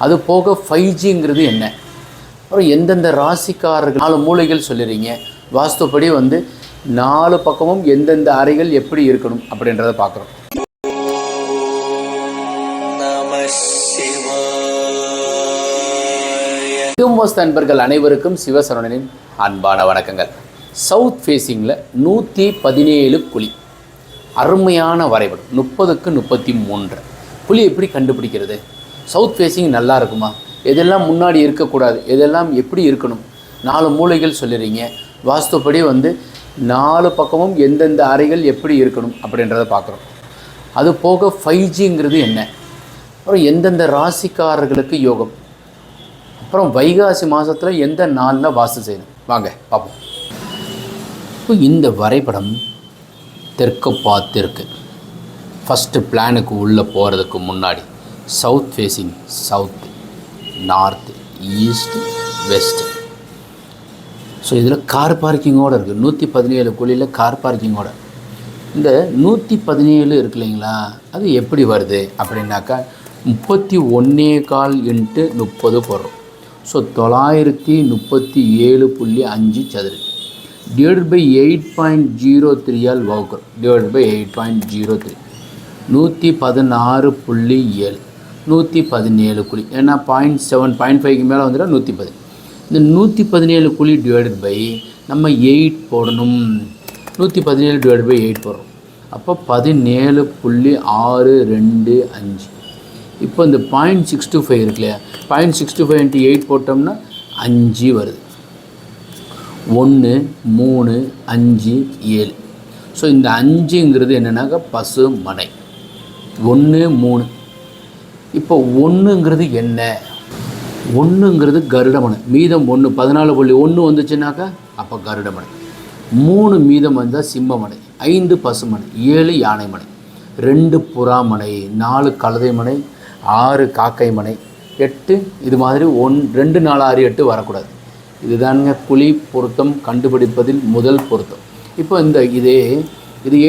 அது போக 5Gங்கிறது என்ன, அப்புறம் எந்தெந்த ராசிக்காரர்கள் 4 மூலைகள் சொல்லிடுறீங்க. வாஸ்துப்படி 4 பக்கமும் எந்தெந்த அறைகள் எப்படி இருக்கணும் அப்படின்றத பார்க்குறோம். வாஸ்து அன்பர்கள் அனைவருக்கும் சிவசரவணனின் அன்பான வணக்கங்கள். சவுத் ஃபேஸிங்கில் 117 குழி, அருமையான வரைபடம். 30க்கு 33 குழி எப்படி கண்டுபிடிக்கிறது? சவுத் ஃபேஸிங் நல்லா இருக்குமா? எதெல்லாம் முன்னாடி இருக்கக்கூடாது, எதெல்லாம் எப்படி இருக்கணும்? 4 மூலைகள் சொல்லிடுறீங்க. வாஸ்துப்படி 4 பக்கமும் எந்தெந்த அறைகள் எப்படி இருக்கணும் அப்படின்றத பார்க்குறோம். அது போக 5Gங்கிறது என்ன, அப்புறம் எந்தெந்த ராசிக்காரர்களுக்கு யோகம், அப்புறம் வைகாசி மாதத்தில் எந்த நாளில் வாசம் செய்யணும், வாங்க பார்ப்போம். இப்போ இந்த வரைபடம் தெற்கு பார்த்துருக்கு. ஃபஸ்ட்டு பிளானுக்கு உள்ளே போகிறதுக்கு முன்னாடி south facing, south, north, east, west. So இதில் கார் பார்க்கிங்கோடு இருக்குது. 117 குழியில் கார் பார்க்கிங்கோட. இந்த 117 இருக்கு இல்லைங்களா, அது எப்படி வருது அப்படின்னாக்கா 31.25 × 30 போடுறோம். ஸோ 937.5 சதுர டிவைடட் பை 8.03 வகுக்கிறோம். டிவைடட் பை 8.03 116.7 117 குழி. ஏன்னா 0.7 0.5க்கு மேலே வந்துட்டால் 110. இந்த 117 குழி டிவைடட் பை நம்ம 8 போடணும். 117 டிவைடட் பை 8 போடுறோம். அப்போ 17.625. இப்போ இந்த 0.625 இருக்கு இல்லையா, 0.625 × 8 போட்டோம்னா 5 வருது. 1 3 5 7. ஸோ இந்த 5ங்கிறது என்னென்னாக்கா பசு மனை. 1 3. இப்போ 1ங்கிறது என்ன? 1ங்கிறது கருடமனை. மீதம் 1 14.1 வந்துச்சுனாக்கா அப்போ கருடமனை. 3 மீதம் வந்தால் சிம்மமனை. 5 பசுமனை. 7 யானைமனை. 2 புறாமனை. 4 கழுதைமனை. 6 காக்கை மனை. 8 இது மாதிரி 1 2 4 6 8 வரக்கூடாது. இதுதானுங்க குழி பொருத்தம் கண்டுபிடிப்பதில் முதல் பொருத்தம். இப்போ இது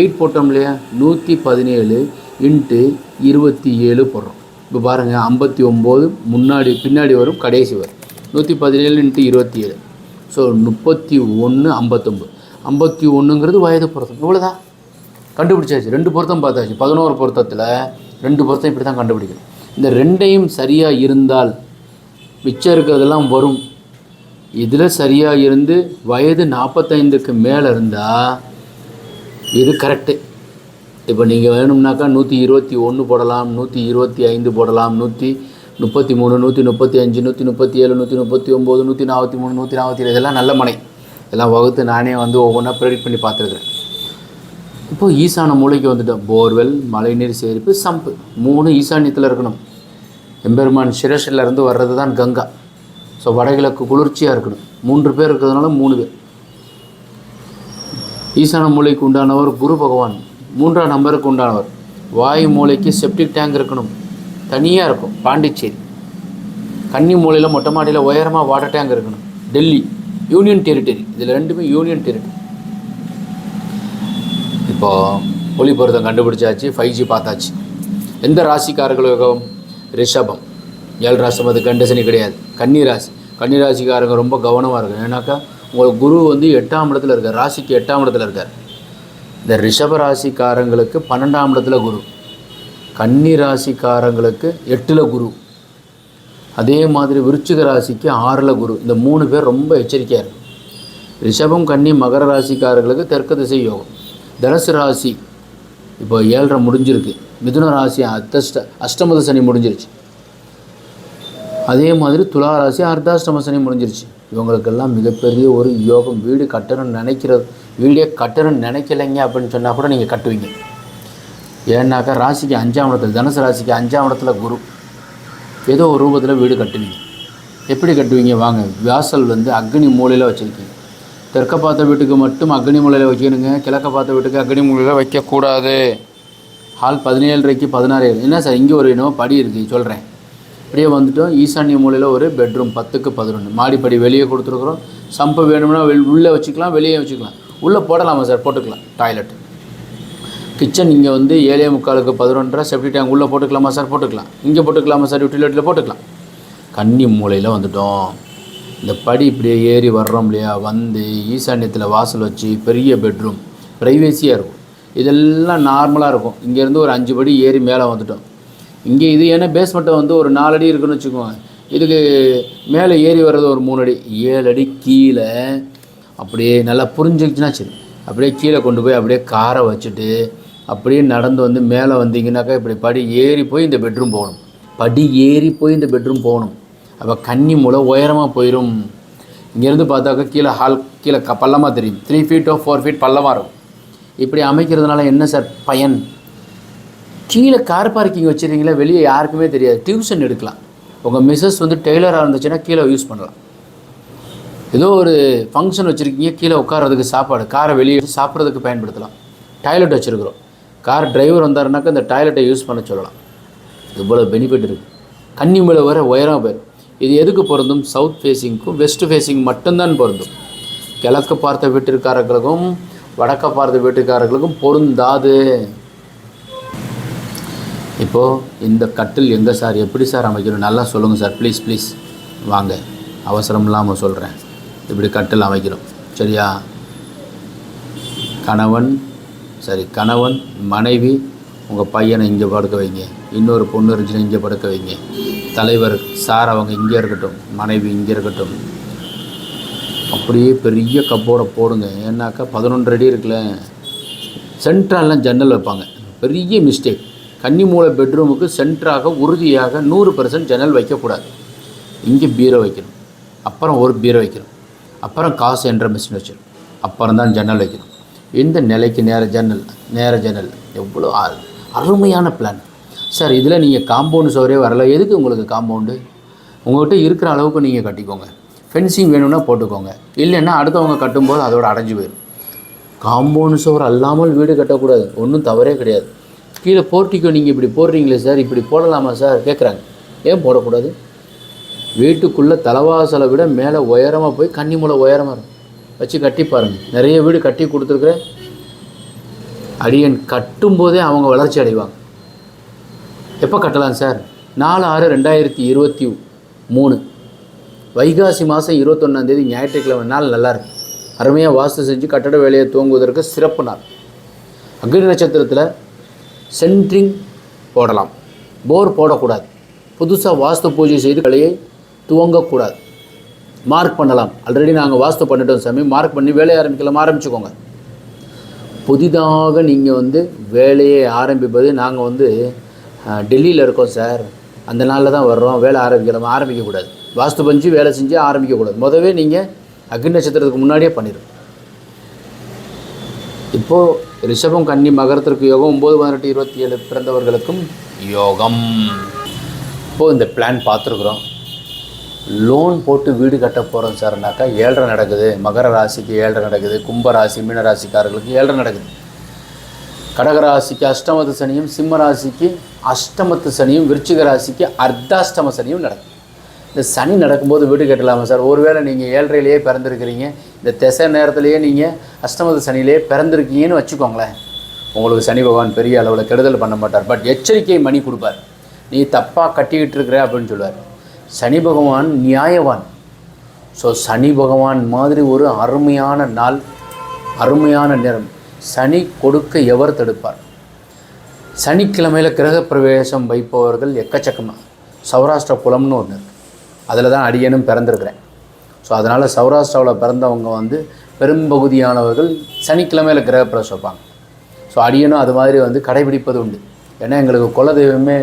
8 போட்டோம் இல்லையா, 117 × 27 போடுறோம். இப்போ பாருங்கள் 59 முன்னாடி பின்னாடி வரும், கடைசி வரும். 117 × 27. ஸோ 31 59. 51ங்கிறது வயது பொருத்தம். இவ்வளோதான், கண்டுபிடிச்சாச்சு. 2 பொருத்தம் பார்த்தாச்சு. 11 பொருத்தத்தில் 2 பொருத்தம் இப்படி தான் கண்டுபிடிக்கணும். இந்த 2யும் சரியாக இருந்தால் மிச்சம் இருக்கிறதெல்லாம் வரும். இதில் சரியாக இருந்து வயது 45க்கு மேலே இருந்தால் இது கரெக்டு. இப்போ நீங்கள் வேணும்னாக்கா 121 போடலாம், 125 போடலாம், 133 135 137 139 143 147. இதெல்லாம் நல்ல மனை. இதெல்லாம் வகுத்து நானே ஒவ்வொன்றா ப்ரெடிக்ட் பண்ணி பார்த்துருக்குறேன். இப்போது ஈசான மூலைக்கு வந்துட்டோம். போர்வெல், மழைநீர் சேரிப்பு, சம்பு 3 ஈசான்யத்தில் இருக்கணும். எம்பெருமான் சிரசிலிருந்து வர்றது தான் கங்கா. ஸோ வடகிழக்கு குளிர்ச்சியாக இருக்கணும். 3 பேர் இருக்கிறதுனால 3 பேர். ஈசான மூலைக்கு உண்டானவர் குரு பகவான். 3ஆம் நம்பருக்கு உண்டானவர். வாயு மூலைக்கு செப்டிக் டேங்க் இருக்கணும், தனியாக இருக்கும், பாண்டிச்சேரி. கன்னி மூலையில் மொட்டை மாடியில் உயரமாக வாட்டர் டேங்க் இருக்கணும், டெல்லி. Union territory. இதில் 2மே யூனியன் டெரிட்டரி. இப்போது ஒளி பொருத்தம் கண்டுபிடிச்சாச்சு, 5G பார்த்தாச்சு. எந்த ராசிக்காரர்களுக்கு? ரிஷபம். 7 ராசி. அது கண்டசனி கிடையாது. கன்னி ராசி. கன்னி ராசிக்காரங்க ரொம்ப கவனமாக இருக்கும். ஏன்னாக்கா உங்களுக்கு குரு 8ஆம் இடத்துல இருக்கார், ராசிக்கு 8ஆம் இடத்துல இருக்கார். இந்த ரிஷப ராசிக்காரங்களுக்கு 12ஆம் இடத்துல குரு, கன்னி ராசிக்காரங்களுக்கு 8ல் குரு, அதே மாதிரி விருச்சிக ராசிக்கு 6ல் குரு. இந்த 3 பேர் ரொம்ப எச்சரிக்கையாக இருக்கும். ரிஷபம், கன்னி, மகர ராசிக்காரர்களுக்கு தெற்கு திசை யோகம். தனுசு ராசி இப்போ 7.5 முடிஞ்சிருக்கு. மிதுன ராசி அஷ்டமத சனி முடிஞ்சிருச்சு. அதே மாதிரி துலா ராசி அர்த்தாஷ்டம சனி முடிஞ்சிருச்சு. இவங்களுக்கெல்லாம் மிகப்பெரிய ஒரு யோகம். வீடு கட்டணும்னு வீடே கட்டணும்னு நினைக்கலைங்க அப்படின்னு சொன்னால் கூட நீங்கள் கட்டுவீங்க. ஏன்னாக்கா ராசிக்கு 5ஆம் இடத்துல, தனுசு ராசிக்கு 5ஆம் இடத்துல குரு. ஏதோ ஒரு ரூபத்தில் வீடு கட்டுவீங்க. எப்படி கட்டுவீங்க? வாங்க. வாசல் அக்னி மூலையில் வச்சுருக்கீங்க. தெற்க பார்த்த வீட்டுக்கு மட்டும் அக்னி மூலையில் வைக்கணுங்க. கிழக்க பார்த்த வீட்டுக்கு அக்னி மூலையில் வைக்கக்கூடாது. ஹால் 17:30க்கு 16. என்ன சார் இங்கே ஒரு படி இருக்குது சொல்கிறேன். அப்படியே வந்துட்டோம். ஈசான்ய மூலையில் ஒரு பெட்ரூம் 10க்கு 11. மாடிப்படி வெளியே கொடுத்துருக்குறோம். சம்பு வேணும்னா உள்ளே வச்சுக்கலாம், வெளியே வச்சுக்கலாம். உள்ளே போடலாமா சார்? போட்டுக்கலாம். டாய்லெட், கிச்சன் இங்கே 7:45க்கு 11. செப்டி டேங்க் உள்ளே போட்டுக்கலாமா சார்? போட்டுக்கலாம். இங்கே போட்டுக்கலாமா சார்? யூட்டிலிட்டியில் போட்டுக்கலாம். கன்னி மூலையில் வந்துட்டோம். இந்த படி இப்படியே ஏறி வர்றோம் இல்லையா, வந்து ஈசான்யத்தில் வாசல் வச்சு பெரிய பெட்ரூம் ப்ரைவேசியாக இருக்கும். இதெல்லாம் நார்மலாக இருக்கும். இங்கேருந்து ஒரு 5 படி ஏறி மேலே வந்துட்டோம். இங்கே இது ஏன்னா பேஸ்மெண்ட்டை வந்து ஒரு 4 அடி இருக்குன்னு வச்சுக்கோங்க. இதுக்கு மேலே ஏறி வர்றது ஒரு 3 அடி 7 அடி கீழே. அப்படியே நல்லா புரிஞ்சிக்கிச்சுன்னா சரி, அப்படியே கீழே கொண்டு போய் அப்படியே காரை வச்சுட்டு அப்படியே நடந்து வந்து மேலே வந்தீங்கன்னாக்கா இப்படி படி ஏறி போய் இந்த பெட்ரூம் போகணும். படி ஏறி போய் இந்த பெட்ரூம் போகணும். அப்போ கன்னி மூலை உயரமாக போயிடும். இங்கேருந்து பார்த்தாக்கா கீழே ஹால் கீழே பள்ளமாக தெரியும். 3 feet 4 feet பள்ளமாக இருக்கும். இப்படி அமைக்கிறதுனால என்ன சார் பயன்? கீழே கார் பார்க்கிங் வச்சுருக்கீங்களா, வெளியே யாருக்குமே தெரியாது. டியூஷன் எடுக்கலாம். உங்கள் மிஸ்ஸஸ் வந்து டெய்லராக இருந்துச்சுன்னா கீழே யூஸ் பண்ணலாம். ஏதோ ஒரு ஃபங்க்ஷன் வச்சுருக்கீங்க, கீழே உட்காரதுக்கு சாப்பாடு, காரை வெளியே சாப்பிட்றதுக்கு பயன்படுத்தலாம். டாய்லெட் வச்சுருக்குறோம், கார் டிரைவர் வந்தாருனாக்கா இந்த டாய்லெட்டை யூஸ் பண்ண சொல்லலாம். இவ்வளோ பெனிஃபிட் இருக்குது. கன்னி மூலை வர உயரம் போயிடும். இது எதுக்கு பொருந்தும்? சவுத் ஃபேஸிங்க்கும் வெஸ்ட் ஃபேஸிங் மட்டும்தான் பொருந்தும். கிழக்கு பார்த்த வீட்டுக்காரர்களுக்கும் வடக்க பார்த்த வீட்டுக்காரர்களுக்கும் பொருந்தாது. இப்போது இந்த கட்டில் எங்கே சார், எப்படி சார் அமைக்கணும், நல்லா சொல்லுங்கள் சார் ப்ளீஸ் ப்ளீஸ். வாங்க, அவசரம் இல்லாமல் சொல்கிறேன். இப்படி கட்டில் அமைக்கணும் சரியா? கணவன் மனைவி உங்கள் பையனை இங்கே படுக்க வைங்க, இன்னொரு பொண்ணு இருந்துச்சுன்னா இங்கே படுக்க வைங்க. தலைவர் சார் அவங்க இங்கே இருக்கட்டும், மனைவி இங்கே இருக்கட்டும். அப்படியே பெரிய கப்போரை போடுங்க. ஏன்னாக்கா 11 அடி இருக்குல்ல, சென்ட்ராலாம் ஜன்னல் வைப்பாங்க. பெரிய மிஸ்டேக். கன்னி மூலை பெட்ரூமுக்கு சென்ட்ராக உறுதியாக 100% ஜன்னல் வைக்கக்கூடாது. இங்கே பீரோ வைக்கணும், அப்புறம் ஒரு பீரோ வைக்கணும், அப்புறம் காசு என்ற மிஷின் வச்சிடும், அப்புறம் தான் ஜன்னல் வைக்கணும். இந்த நிலைக்கு நேர ஜன்னல் எவ்வளோ அருமையான பிளான் சார். இதில் நீங்கள் காம்பவுண்டு சுவரே வரல. எதுக்கு உங்களுக்கு காம்பவுண்டு? உங்கள்கிட்ட இருக்கிற அளவுக்கு நீங்கள் கட்டிக்கோங்க. ஃபென்சிங் வேணும்னா போட்டுக்கோங்க, இல்லைன்னா அடுத்தவங்க கட்டும்போது அதோட அடைஞ்சு போயிடும். காம்பவுண்டு சுவர் அல்லாமல் வீடு கட்டக்கூடாது, ஒன்றும் தவறே கிடையாது. கீழே போர்ட்டிக்கோ நீங்கள் இப்படி போடுறீங்களே சார், இப்படி போடலாமா சார் கேட்குறாங்க. ஏன் போடக்கூடாது? வீட்டுக்குள்ளே தலைவாசலை விட மேலே உயரமாக போய் கன்னி மூலை உயரமாக இருக்கும், வச்சு கட்டி பாருங்கள். நிறைய வீடு கட்டி கொடுத்துருக்குறேன். அடியன் கட்டும்போதே அவங்க வளர்ச்சி அடைவாங்க. எப்போ கட்டலாம் சார்? 4/6/2023 வைகாசி மாதம் 21 ஞாயிற்றுக்கிழமை நாள் நல்லாயிருக்கு. அருமையாக வாஸ்து செஞ்சு கட்டட வேலையை துவங்குவதற்கு சிறப்பு நாள். அக்னி நட்சத்திரத்தில் சென்ட்ரிங் போடலாம், போர் போடக்கூடாது. புதுசாக வாஸ்து பூஜை செய்து வேலையை துவங்கக்கூடாது. மார்க் பண்ணலாம். ஆல்ரெடி நாங்கள் வாஸ்து பண்ணிட்டோம் சாமி, மார்க் பண்ணி வேலையை ஆரம்பிச்சுக்கோங்க. புதிதாக நீங்கள் வந்து வேலையை ஆரம்பிப்பது, நாங்கள் டெல்லியில் இருக்கோம் சார், அந்த நாளில் தான் வர்றோம், வேலை ஆரம்பிக்கக்கூடாது. வாஸ்து பஞ்சு வேலை செஞ்சு ஆரம்பிக்கக்கூடாது. முதவே நீங்கள் அக்னி நட்சத்திரத்துக்கு முன்னாடியே பண்ணிடும். இப்போது ரிஷபம் கன்னி மகரத்திற்கு யோகம், 9/18/27 பிறந்தவர்களுக்கும் யோகம். இப்போது இந்த பிளான் பார்த்துருக்குறோம். லோன் போட்டு வீடு கட்ட போகிறோம் சார்னாக்கா 7 நடக்குது. மகர ராசிக்கு 7 நடக்குது, கும்ப ராசி மீன ராசிக்காரர்களுக்கு 7 நடக்குது. கடகராசிக்கு அஷ்டமத்து சனியும், சிம்ம ராசிக்கு அஷ்டமத்து சனியும், விருச்சிக ராசிக்கு அர்த்தாஷ்டம சனியும் நடக்கும். இந்த சனி நடக்கும்போது வீடு கட்டலாமா சார்? ஒருவேளை நீங்கள் 7லேயே பிறந்திருக்கிறீங்க, இந்த திசை நேரத்திலேயே நீங்கள் அஷ்டமத்து சனியிலேயே பிறந்திருக்கீங்கன்னு வச்சுக்கோங்களேன். உங்களுக்கு சனி பகவான் பெரிய அளவில் கெடுதல் பண்ண மாட்டார், பட் எச்சரிக்கை மணி கொடுப்பார். நீ தப்பாக கட்டிக்கிட்டு இருக்கிற அப்படின்னு சொல்லுவார். சனி பகவான் நியாயவான். ஸோ சனி பகவான் மாதிரி ஒரு அருமையான நாள், அருமையான நேரம். சனி கொடுக்க எவர் தடுப்பார்? சனிக்கிழமையில் கிரக பிரவேசம் வைப்பவர்கள் எக்கச்சக்கமாக. சௌராஷ்டிர குலம்னு ஒன்று இருக்குது, அதில் தான் அடியனும் பிறந்திருக்கிறேன். ஸோ அதனால் சௌராஷ்டிராவில் பிறந்தவங்க பெரும்பகுதியானவர்கள் சனிக்கிழமையில் கிரக பிரவேசம் வைப்பாங்க. ஸோ அடியனும் அது மாதிரி கடைபிடிப்பது உண்டு. ஏன்னா எங்களுக்கு குலதெய்வமே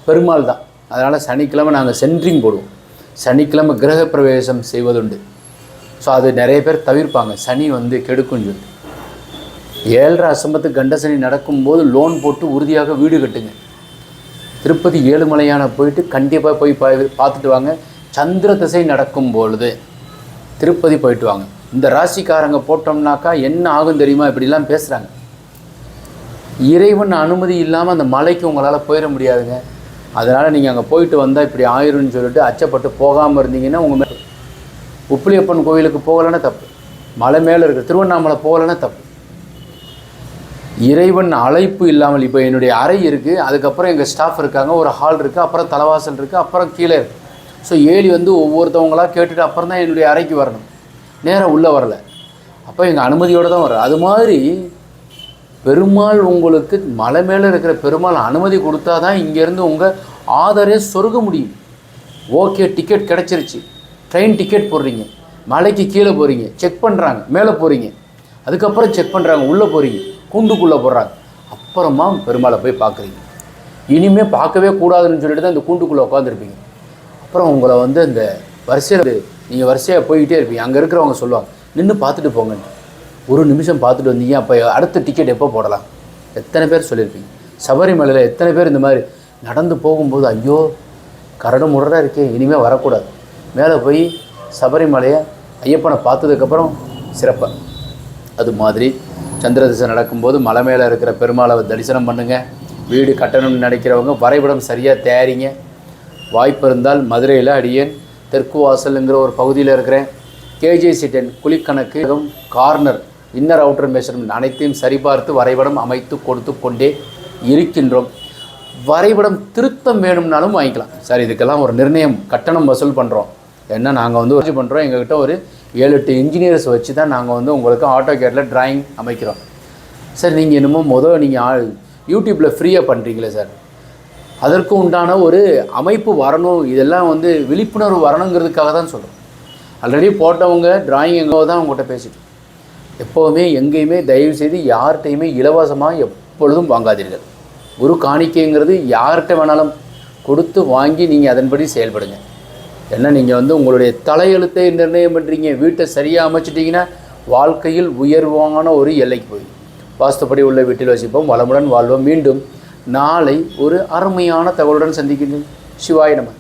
பெருமாள் தான். அதனால் சனிக்கிழமை நாங்கள் சென்ட்ரிங் போடுவோம், சனிக்கிழமை கிரக பிரவேசம் செய்வதுண்டு. ஸோ அது நிறைய பேர் தவிர்ப்பாங்க, சனி கெடுக்குன்னு சொல்லி. 7 அசம்பத்து கண்ட சனி நடக்கும்போது லோன் போட்டு உறுதியாக வீடு கட்டுங்க. திருப்பதி ஏழுமலையான போயிட்டு கண்டிப்பாக போய் பார்த்துட்டு வாங்க. சந்திர திசை நடக்கும் பொழுது திருப்பதி போயிட்டு வாங்க. இந்த ராசிக்காரங்க போட்டோம்னாக்கா என்ன ஆகும் தெரியுமா? இப்படிலாம் பேசுகிறாங்க. இறைவன் அனுமதி இல்லாமல் அந்த மலைக்கு உங்களால் போயிட முடியாதுங்க. அதனால் நீங்கள் அங்கே போயிட்டு வந்தால் இப்படி ஆயிரும்னு சொல்லிட்டு அச்சப்பட்டு போகாமல் இருந்தீங்கன்னா உங்கள் மேலே. உப்பிலியப்பன் கோவிலுக்கு போகலைன்னா தப்பு, மலை மேலே இருக்குது திருவண்ணாமலை போகலைன்னா தப்பு. இறைவன் அழைப்பு இல்லாமல், இப்போ என்னுடைய அறை இருக்குது, அதுக்கப்புறம் எங்கள் ஸ்டாஃப் இருக்காங்க, ஒரு ஹால் இருக்குது, அப்புறம் தலைவாசல் இருக்குது, அப்புறம் கீழே இருக்குது. ஸோ ஏலி வந்து ஒவ்வொருத்தவங்களாக கேட்டுட்டு அப்புறம் தான் என்னுடைய அறைக்கு வரணும், நேராக உள்ளே வரலை. அப்போ எங்கள் அனுமதியோடு தான் வர்றேன். அது மாதிரி பெருமாள் உங்களுக்கு மலை மேலே இருக்கிற பெருமாள் அனுமதி கொடுத்தா தான் இங்கேருந்து உங்கள் ஆதரே சொருக முடியும். ஓகே, டிக்கெட் கிடச்சிருச்சு, ட்ரெயின் டிக்கெட் போடுறீங்க, மலைக்கு கீழே போகிறீங்க, செக் பண்ணுறாங்க, மேலே போகிறீங்க, அதுக்கப்புறம் செக் பண்ணுறாங்க, உள்ளே போகிறீங்க, கூண்டுக்குள்ளே போடுறாங்க, அப்புறமா பெருமாளை போய் பார்க்குறீங்க. இனிமேல் பார்க்கவே கூடாதுன்னு சொல்லிட்டு தான் இந்த கூண்டுக்குள்ளே உட்காந்துருப்பீங்க. அப்புறம் உங்களை வந்து இந்த வரிசையில் நீங்கள் வரிசையாக போய்கிட்டே இருப்பீங்க. அங்கே இருக்கிறவங்க சொல்லுவாங்க, நின்று பார்த்துட்டு போங்கன்னு. ஒரு நிமிஷம் பார்த்துட்டு வந்தீங்க, அப்போ அடுத்த டிக்கெட் எப்போ போடலாம்? எத்தனை பேர் சொல்லியிருப்பீங்க. சபரிமலையில் எத்தனை பேர் இந்த மாதிரி நடந்து போகும்போது, ஐயோ கரடு முரடாக இருக்கே, இனிமேல் வரக்கூடாது, மேலே போய் சபரிமலையை ஐயப்பனை பார்த்ததுக்கப்புறம் சிறப்பாக. அது மாதிரி சந்திர திசை நடக்கும்போது மலை மேலே இருக்கிற பெருமாளை தரிசனம் பண்ணுங்கள். வீடு கட்டணும்னு நினைக்கிறவங்க வரைபடம் சரியாக தயாரிங்க. வாய்ப்பு இருந்தால் மதுரையில் அடியேன் தெற்கு வாசலுங்கிற ஒரு பகுதியில் இருக்கிறேன். KJC10 குழிக்கணக்கு கார்னர் இன்னர் அவுட்டர் மெஷர்மெண்ட் அனைத்தையும் சரிபார்த்து வரைபடம் அமைத்து கொடுத்து கொண்டே இருக்கின்றோம். வரைபடம் திருத்தம் வேணும்னாலும் வாங்கிக்கலாம் சார். இதுக்கெல்லாம் ஒரு நிர்ணயம் கட்டணம் வசூல் பண்ணுறோம். ஏன்னா நாங்கள் வந்து வச்சு பண்ணுறோம். எங்கள்கிட்ட ஒரு 7-8 இன்ஜினியர்ஸ் வச்சு தான் நாங்கள் வந்து உங்களுக்கு ஆட்டோகேட்டில் டிராயிங் அமைக்கிறோம். சார் நீங்கள் என்னமோ நீங்கள் யூடியூப்பில் ஃப்ரீயாக பண்ணுறீங்களே சார், அதற்கு உண்டான ஒரு அமைப்பு வரணும், இதெல்லாம் வந்து விழிப்புணர்வு வரணுங்கிறதுக்காக தான் சொல்கிறோம். ஆல்ரெடி போட்டவங்க டிராயிங் எங்கோ தான் உங்கள்கிட்ட பேசிட்டு. எப்போவுமே எங்கேயுமே தயவுசெய்து யார்கிட்டையுமே இலவசமாக எப்பொழுதும் வாங்காதீர்கள். குரு காணிக்கைங்கிறது யார்கிட்ட வேணாலும் கொடுத்து வாங்கி நீங்கள் அதன்படி செயல்படுங்க. ஏன்னா நீங்கள் வந்து உங்களுடைய தலையெழுத்தை நிர்ணயம் பண்ணுறீங்க. வீட்டை சரியாக அமைச்சிட்டிங்கன்னா வாழ்க்கையில் உயர்வான ஒரு எல்லைக்கு போய் வாஸ்துப்படி உள்ள வீட்டில் வசிப்போம், வளமுடன் வாழ்வோம். மீண்டும் நாளை ஒரு அருமையான தகவலுடன் சந்திக்கின்றேன். சிவாய நம.